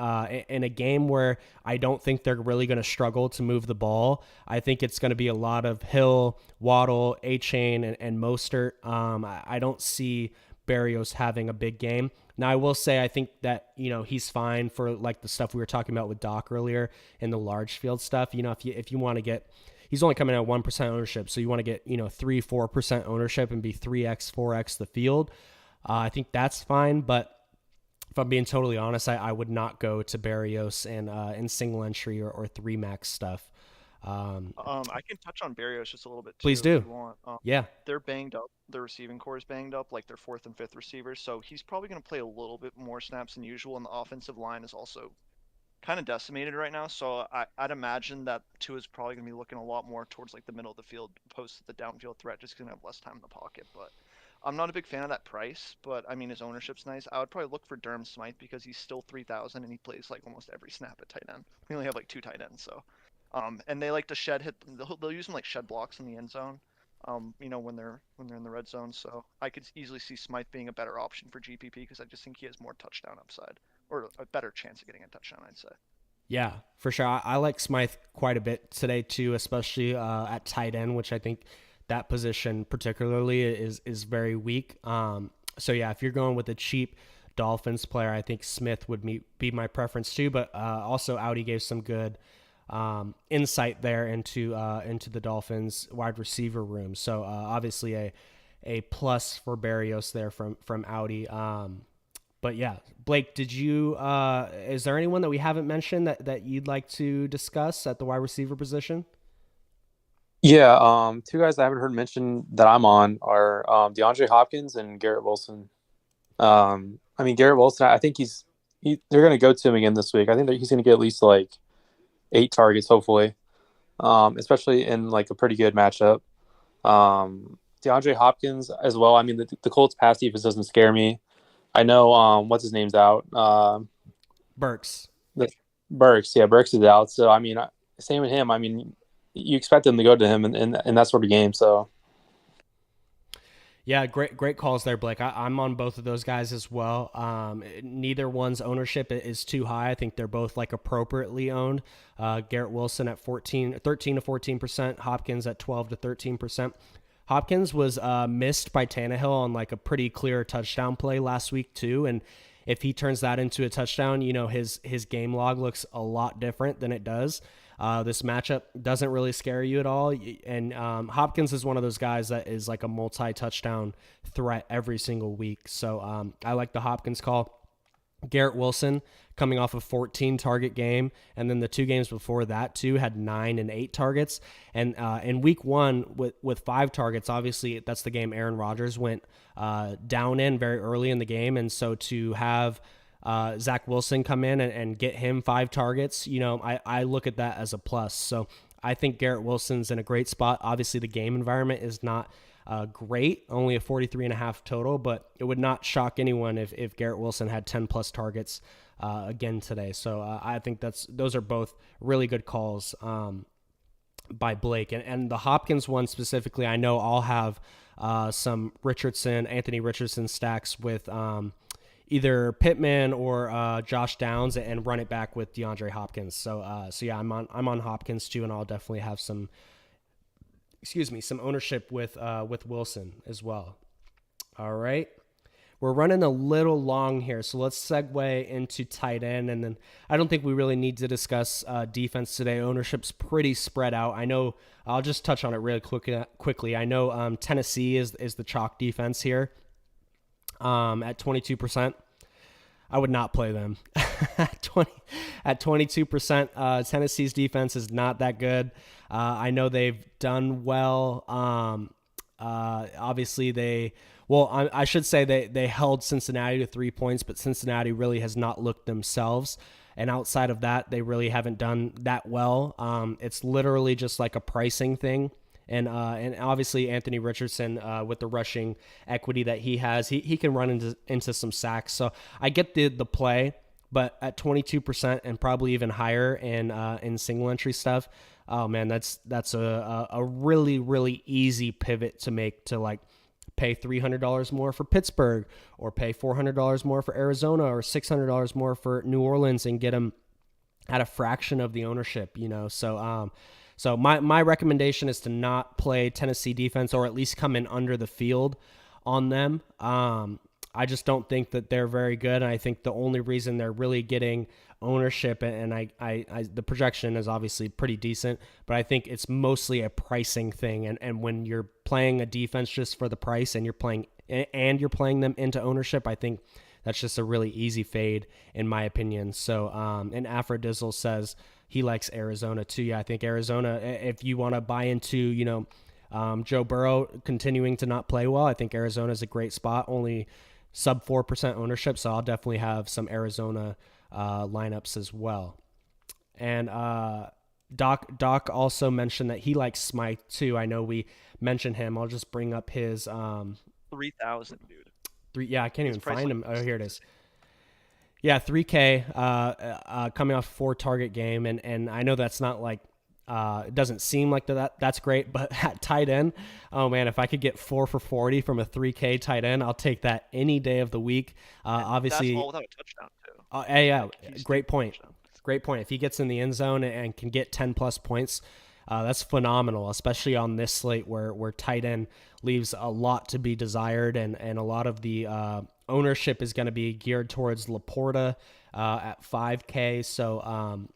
in a game where I don't think they're really going to struggle to move the ball, I think it's going to be a lot of Hill, Waddle, A-Chain, and Mostert. I don't see Berrios having a big game. Now, I will say I think that, he's fine for like the stuff we were talking about with Doc earlier in the large field stuff. If you want to get, he's only coming at 1% ownership, so you want to get 3-4% ownership and be 3x 4x the field. I think that's fine, but if I'm being totally honest, I would not go to Berrios in single entry or 3 max stuff. I can touch on Berrios just a little bit too. Please do. If you want. Yeah. They're banged up. Their receiving core is banged up, like their 4th and 5th receivers. So he's probably going to play a little bit more snaps than usual, and the offensive line is also kind of decimated right now. So I'd imagine that Tua is probably going to be looking a lot more towards like the middle of the field, opposed to the downfield threat, just going to have less time in the pocket. But I'm not a big fan of that price, but I mean his ownership's nice. I would probably look for Durham Smythe because he's still 3,000 and he plays like almost every snap at tight end. We only have like 2 tight ends, so and they like to they'll use them like shed blocks in the end zone. When they're in the red zone. So I could easily see Smythe being a better option for GPP because I just think he has more touchdown upside or a better chance of getting a touchdown, I'd say. Yeah, for sure. I like Smythe quite a bit today too, especially at tight end, which I think that position particularly is very weak. So yeah, if you're going with a cheap Dolphins player, I think Smith would be my preference too. But also Audi gave some good insight there into the Dolphins wide receiver room. So obviously a plus for Berrios there from Audi. But yeah, Blake, did you? Is there anyone that we haven't mentioned that you'd like to discuss at the wide receiver position? Yeah, two guys I haven't heard mentioned that I'm on are DeAndre Hopkins and Garrett Wilson. I mean, Garrett Wilson, I think they're going to go to him again this week. I think that he's going to get at least like 8 targets, hopefully, especially in like a pretty good matchup. DeAndre Hopkins as well. I mean, the Colts pass defense doesn't scare me. I know what's his name's out. Burks. Burks, yeah, Burks is out. So I mean, same with him. I mean, you expect them to go to him in that sort of game. So yeah, great calls there, Blake. I'm on both of those guys as well. Neither one's ownership is too high. I think they're both like appropriately owned. Garrett Wilson at 13 to 14%, Hopkins at 12 to 13%. Hopkins was missed by Tannehill on like a pretty clear touchdown play last week too, and if he turns that into a touchdown, his game log looks a lot different than it does. This matchup doesn't really scare you at all, and Hopkins is one of those guys that is like a multi-touchdown threat every single week. So I like the Hopkins call. Garrett Wilson coming off a 14 target game, and then the 2 games before that too had 9 and 8 targets. And in week 1 with 5 targets, obviously that's the game Aaron Rodgers went down in very early in the game, and so to have Zach Wilson come in and get him 5 targets, I look at that as a plus. So I think Garrett Wilson's in a great spot. Obviously the game environment is not great, only a 43.5 total, but it would not shock anyone if Garrett Wilson had 10 plus targets again today. So I think those are both really good calls by Blake. And the Hopkins one specifically, I know I'll have some Anthony Richardson stacks with either Pittman or Josh Downs and run it back with DeAndre Hopkins. So yeah, I'm on Hopkins too, and I'll definitely have some ownership with Wilson as well. All right. We're running a little long here, so let's segue into tight end, and then I don't think we really need to discuss defense today. Ownership's pretty spread out. I know I'll just touch on it really quickly. I know Tennessee is the chalk defense here at 22%. I would not play them at 22%. Tennessee's defense is not that good. I know they've done well. Obviously, I should say they held Cincinnati to 3 points, but Cincinnati really has not looked themselves. And outside of that, they really haven't done that well. It's literally just like a pricing thing. And obviously Anthony Richardson with the rushing equity that he has, he can run into some sacks. So I get the play, but at 22% and probably even higher in single entry stuff, oh man, that's a really, really easy pivot to make to like pay $300 more for Pittsburgh or pay $400 more for Arizona or $600 more for New Orleans and get them at a fraction of the ownership, So my recommendation is to not play Tennessee defense or at least come in under the field on them. I just don't think that they're very good. And I think the only reason they're really getting ownership, and the projection is obviously pretty decent, but I think it's mostly a pricing thing. And when you're playing a defense just for the price and you're playing them into ownership, I think that's just a really easy fade in my opinion. So, and Afrodizzle says he likes Arizona too. Yeah, I think Arizona, if you want to buy into, Joe Burrow continuing to not play well, I think Arizona is a great spot, only sub 4% ownership. So I'll definitely have some Arizona lineups as well. And Doc also mentioned that he likes Smythe too. I know we mentioned him. I'll just bring up his 3,000, dude. Yeah, I can't even find him. Oh, here it is. Yeah, 3K coming off 4 target game, and I know that's not like it doesn't seem like that's great, but at tight end, oh man, if I could get 4 for 40 from a 3K tight end, I'll take that any day of the week. Obviously, that's all without a touchdown too. Yeah, great point. Great point. If he gets in the end zone and can get 10 plus points, that's phenomenal, especially on this slate where tight end leaves a lot to be desired, and a lot of the ownership is going to be geared towards Laporta at 5K. So,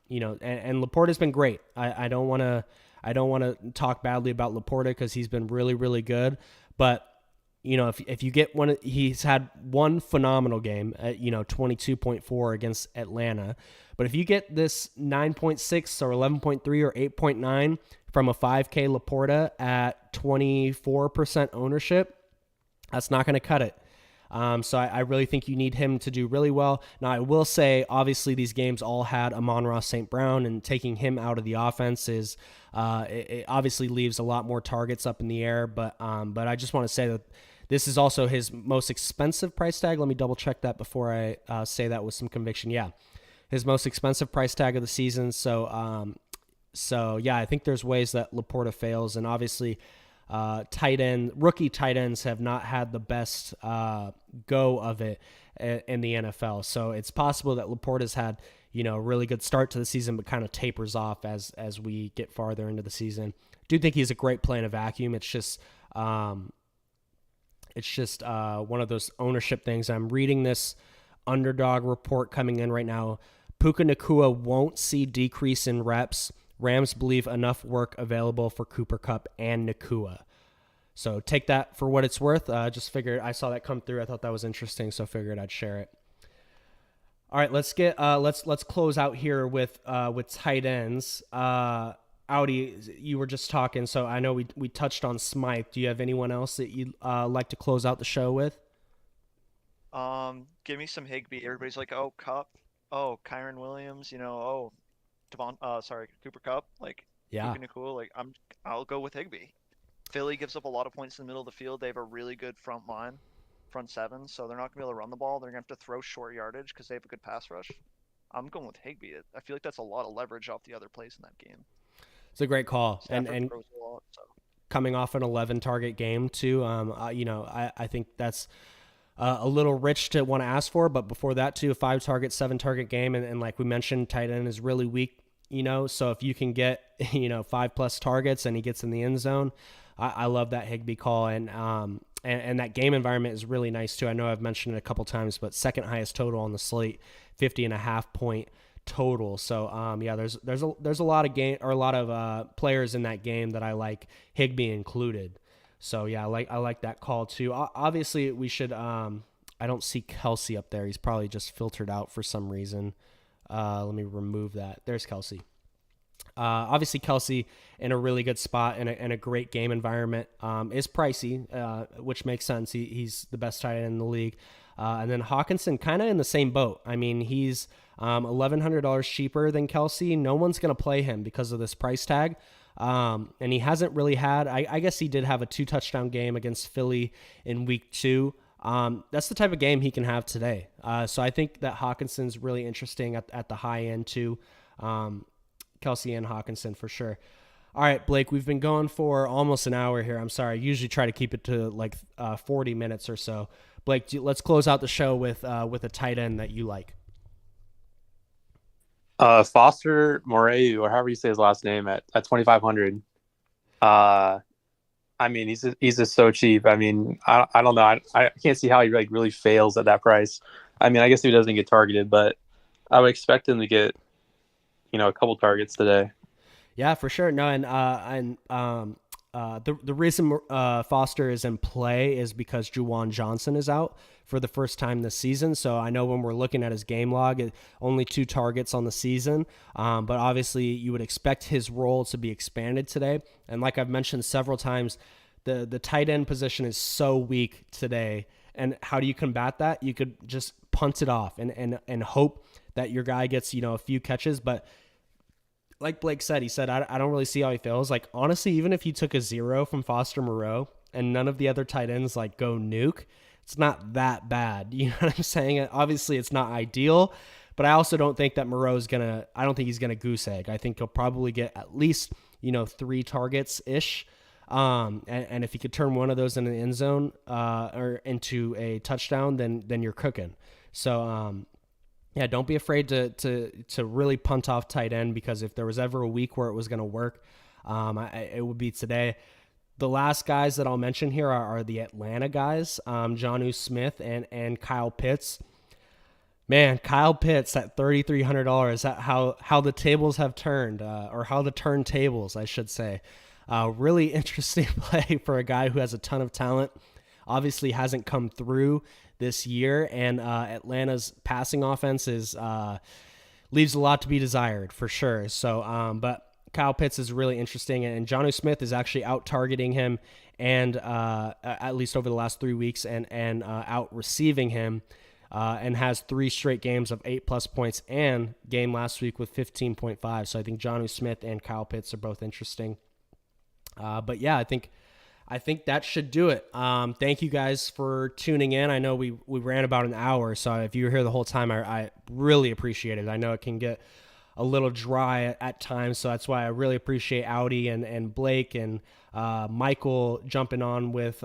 and Laporta's been great. I don't want to talk badly about Laporta because he's been really, really good. But if you get one, he's had one phenomenal game at 22.4 against Atlanta. But if you get this 9.6 or 11.3 or 8.9 from a 5K Laporta at 24% ownership, that's not going to cut it. So I really think you need him to do really well. Now, I will say, obviously, these games all had Amon-Ra St. Brown, and taking him out of the offense is it obviously leaves a lot more targets up in the air. But I just want to say that this is also his most expensive price tag. Let me double check that before I say that with some conviction. Yeah, his most expensive price tag of the season. So yeah, I think there's ways that Laporta fails, and obviously rookie tight ends have not had the best go of it in the NFL. So it's possible that Laporta's had a really good start to the season, but kind of tapers off as we get farther into the season. Do think he's a great play in a vacuum. It's just one of those ownership things. I'm reading this underdog report coming in right now. Puka Nacua won't see decrease in reps. Rams believe enough work available for Cooper Kupp and Nacua. So take that for what it's worth. Just figured, I saw that come through. I thought that was interesting, so figured I'd share it. All right, let's close out here with tight ends. Audi, you were just talking, so I know we touched on Smythe. Do you have anyone else that you'd like to close out the show with? Give me some Higbee. Everybody's like, oh, Kupp, oh, Kyron Williams, Cooper Kupp, Yeah, Puka Nacua, I'll go with Higbee. Philly gives up a lot of points in the middle of the field. They have a really good front seven, so they're not going to be able to run the ball. They're going to have to throw short yardage because they have a good pass rush. I'm going with Higbee. I feel like that's a lot of leverage off the other plays in that game. it's a great call. Stafford and throws a lot, so. Coming off an 11-target game too, I think that's a little rich to want to ask for. But before that too, a 5-target, 7-target game, and like we mentioned, tight end is really weak. So if you can get 5+ targets and he gets in the end zone, I love that Higbee call, and that game environment is really nice too. I know I've mentioned it a couple times, but second highest total on the slate, 50.5 point total. So yeah, there's a lot of players in that game that I like, Higbee included. So yeah, I like that call too. Obviously, we should. I don't see Kelsey up there. He's probably just filtered out for some reason. Let me remove that. There's Kelsey. Obviously, Kelsey in a really good spot and a great game environment is pricey, which makes sense. He's the best tight end in the league. And then Hawkinson kind of in the same boat. I mean, he's $1,100 cheaper than Kelsey. No one's going to play him because of this price tag. And he hasn't really had, I guess he did have a 2-touchdown game against Philly in week 2. That's the type of game he can have today. So I think that Hawkinson's really interesting at the high end too. Kelsey and Hawkinson for sure. All right, Blake, we've been going for almost an hour here. I'm sorry. I usually try to keep it to 40 minutes or so. Blake, let's close out the show with a tight end that you like. Foster Moreau, or however you say his last name, at 2,500. I mean, he's just so cheap. I mean, I don't know. I can't see how he really fails at that price. I mean, I guess he doesn't get targeted, but I would expect him to get a couple targets today. Yeah, for sure. No, and the reason Foster is in play is because Juwan Johnson is out for the first time this season. So I know when we're looking at his game log, only 2 targets on the season. But obviously you would expect his role to be expanded today. And like I've mentioned several times, the tight end position is so weak today. And how do you combat that? You could just punt it off and hope that your guy gets, a few catches. But like Blake said, he said, I don't really see how he feels. Like, honestly, even if you took a 0 from Foster Moreau and none of the other tight ends go nuke, it's not that bad. You know what I'm saying? Obviously, it's not ideal, but I also don't think that Moreau's I don't think he's going to goose egg. I think he'll probably get at least, 3 targets-ish. And if he could turn one of those in the end zone or into a touchdown, then you're cooking. So, yeah, don't be afraid to really punt off tight end, because if there was ever a week where it was going to work, it would be today. The last guys that I'll mention here are the Atlanta guys, Jonnu Smith and Kyle Pitts. Man, Kyle Pitts at $3,300. How the tables have turned, or how the turntables, I should say. Really interesting play for a guy who has a ton of talent. obviously hasn't come through this year, and Atlanta's passing offense is leaves a lot to be desired for sure. So, but Kyle Pitts is really interesting, and Jonnu Smith is actually out targeting him, and at least over the last 3 weeks, and out receiving him, and has 3 straight games of 8+ points, and game last week with 15.5. So I think Jonnu Smith and Kyle Pitts are both interesting. But yeah, I think that should do it. Thank you guys for tuning in. I know we ran about an hour, so if you were here the whole time, I really appreciate it. I know it can get a little dry at times, so that's why I really appreciate Audi and Blake and Michael jumping on with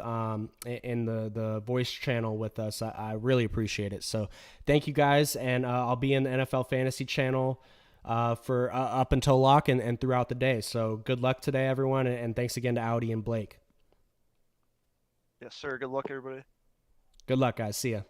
in the voice channel with us. I really appreciate it. So thank you guys, and I'll be in the NFL Fantasy channel for up until lock and throughout the day. So good luck today, everyone, and thanks again to Audi and Blake. Yes, sir. Good luck, everybody. Good luck, guys. See ya.